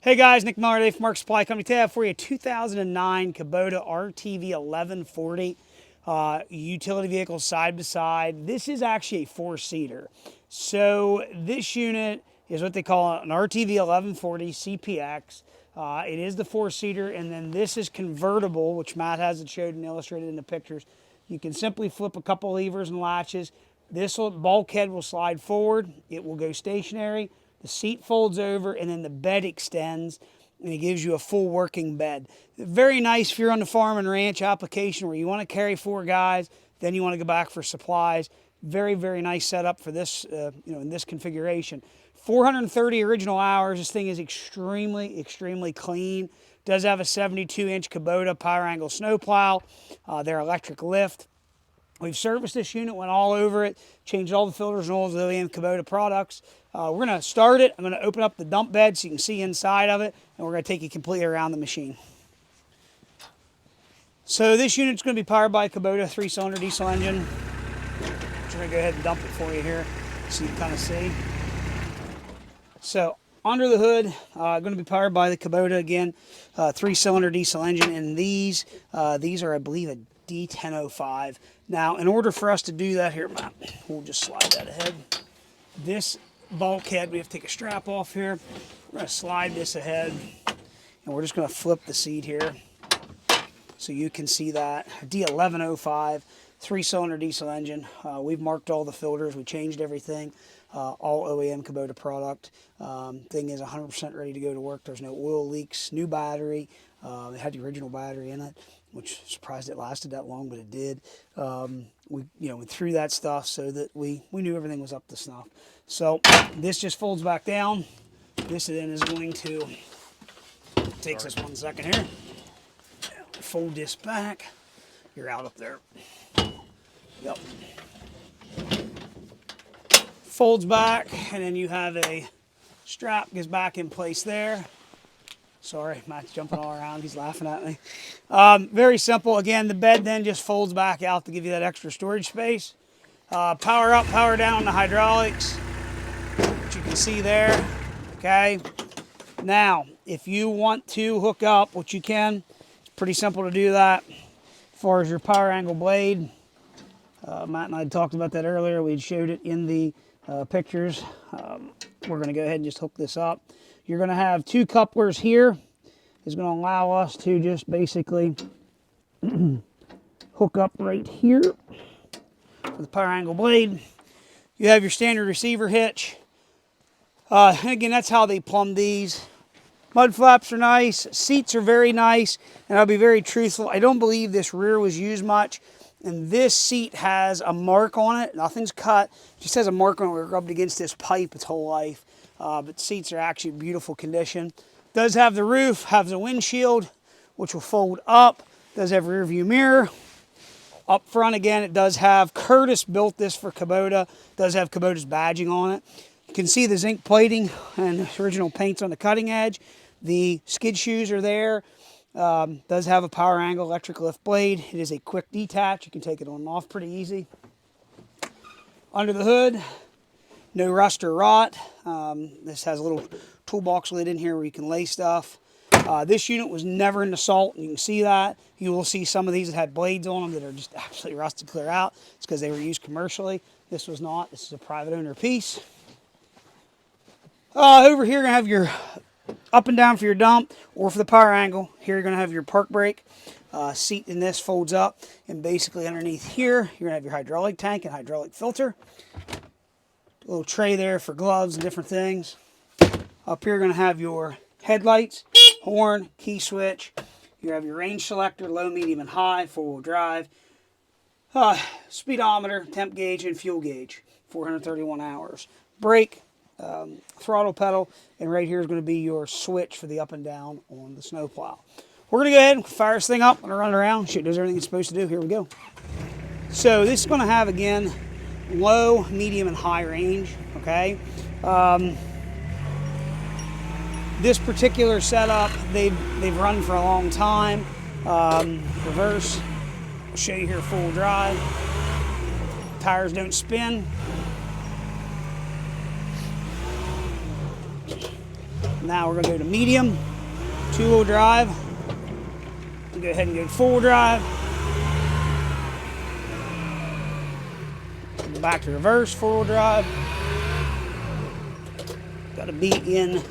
Hey guys, Nick Miller today from Mark Supply Company. Today I have for you a 2009 Kubota RTV1140 utility vehicle side by side. This is actually a four-seater. So this unit is what they call an RTV1140 CPX. It is the four-seater, and then this is convertible, which Matt has it showed and illustrated in the pictures. You can simply flip a couple levers and latches. This bulkhead will slide forward. It will go stationary. The seat folds over, and then the bed extends, and it gives you a full working bed. Very nice if you're on the farm and ranch application where you want to carry four guys, then you want to go back for supplies. Very, very nice setup for this, in this configuration. 430 original hours. This thing is extremely, extremely clean. Does have a 72-inch Kubota power angle snowplow. Their electric lift. We've serviced this unit, went all over it, changed all the filters and oils of the OEM Kubota products. We're going to start it. I'm going to open up the dump bed so you can see inside of it, and we're going to take you completely around the machine. So this unit's going to be powered by a Kubota 3-cylinder diesel engine. I'm just going to go ahead and dump it for you here so you can kind of see. So under the hood, going to be powered by the Kubota again, 3-cylinder diesel engine, and these are, I believe, a D1005. Now, in order for us to do that here, we'll just slide that ahead. This bulkhead, we have to take a strap off here. We're going to slide this ahead, and we're just going to flip the seat here so you can see that. D1105, 3-cylinder diesel engine. We've marked all the filters. We changed everything. All OEM Kubota product. Thing is 100% ready to go to work. There's no oil leaks. New battery. It had the original battery in it, which surprised it lasted that long, but it did. We went through that stuff so that we knew everything was up to snuff. So this just folds back down. This then is going to, takes us 1 second here. Fold this back. You're out up there. Yep. Folds back, and then you have a strap goes back in place there. Sorry, Matt's jumping all around. He's laughing at me. Very simple. Again, the bed then just folds back out to give you that extra storage space. Power up, power down the hydraulics, which you can see there. Okay. Now, if you want to hook up, which you can, it's pretty simple to do that. As far as your power angle blade, Matt and I had talked about that earlier. We showed it in the pictures. We're going to go ahead and just hook this up. You're going to have two couplers here. It's going to allow us to just basically hook up right here for the power angle blade. You have your standard receiver hitch. And again, that's how they plumb these. Mud flaps are nice. Seats are very nice. And I'll be very truthful. I don't believe this rear was used much. And this seat has a mark on it. Nothing's cut. It just has a mark on it where it rubbed against this pipe its whole life. But seats are actually in beautiful condition. Does have the roof, has a windshield, which will fold up. Does have rear view mirror. Up front again, it does have, Curtis built this for Kubota. Does have Kubota's badging on it. You can see the zinc plating and the original paints on the cutting edge. The skid shoes are there. Does have a power angle electric lift blade. It is a quick detach. You can take it on and off pretty easy. Under the hood, no rust or rot. This has a little toolbox lid in here where you can lay stuff. This unit was never into salt, and you can see that. You will see some of these that had blades on them that are just absolutely rusted clear out. It's because they were used commercially. This was not. This is a private owner piece. Over here, you're going to have your up and down for your dump or for the power angle. Here you're going to have your park brake. Seat in this folds up, and basically underneath here, you're going to have your hydraulic tank and hydraulic filter. A little tray there for gloves and different things. Up here, you're going to have your headlights, horn, key switch. You have your range selector, low, medium, and high, four-wheel drive. Speedometer, temp gauge, and fuel gauge, 431 hours. Brake, throttle pedal, and right here is going to be your switch for the up and down on the snowplow. We're going to go ahead and fire this thing up. I'm going to run it around. Shit, does everything it's supposed to do. Here we go. So this is going to have, again, low, medium, and high range, okay? This particular setup, they've run for a long time. Reverse, I'll show you here full drive. Tires don't spin. Now we're going to go to medium, 2-wheel drive. We'll go ahead and go to 4-wheel drive. Go back to reverse, 4-wheel drive. Got to be in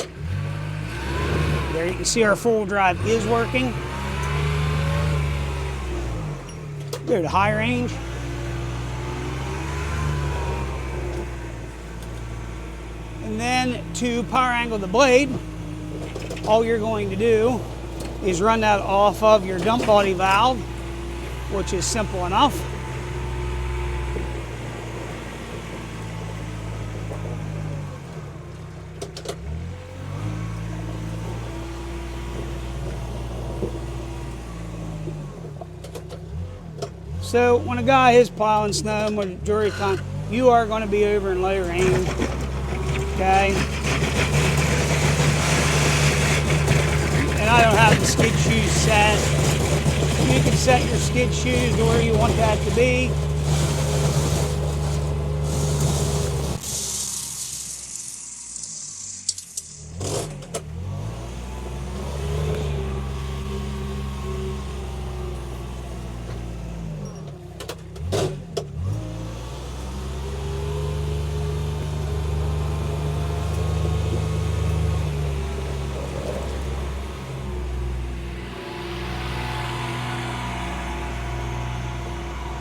there. You can see our 4-wheel drive is working. Go to high range. And then to power angle the blade, all you're going to do is run that off of your dump body valve, which is simple enough. So when a guy is plowing snow majority of the time, you are going to be over in low range. Okay. And I don't have the skid shoes set. You can set your skid shoes to where you want that to be.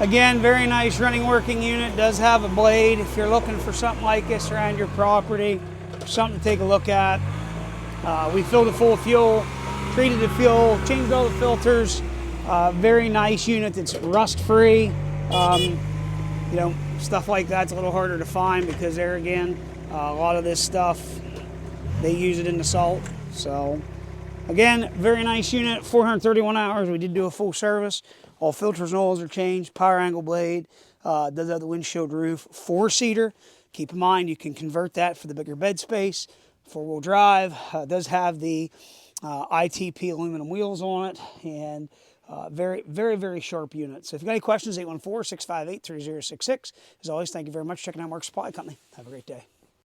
Again, very nice running working unit. Does have a blade. If you're looking for something like this around your property, something to take a look at. We filled it full of fuel, treated the fuel, changed all the filters. Very nice unit that's rust free. You know, stuff like that's a little harder to find because there again, a lot of this stuff, they use it in the salt. So again, very nice unit, 431 hours. We did do a full service. All filters and oils are changed, power angle blade, does have the windshield roof, 4-seater. Keep in mind you can convert that for the bigger bed space. 4-wheel drive, does have the ITP aluminum wheels on it, and very, very, very sharp unit. So if you've got any questions, 814-658-3066. As always, thank you very much for checking out Mark's Supply Company. Have a great day.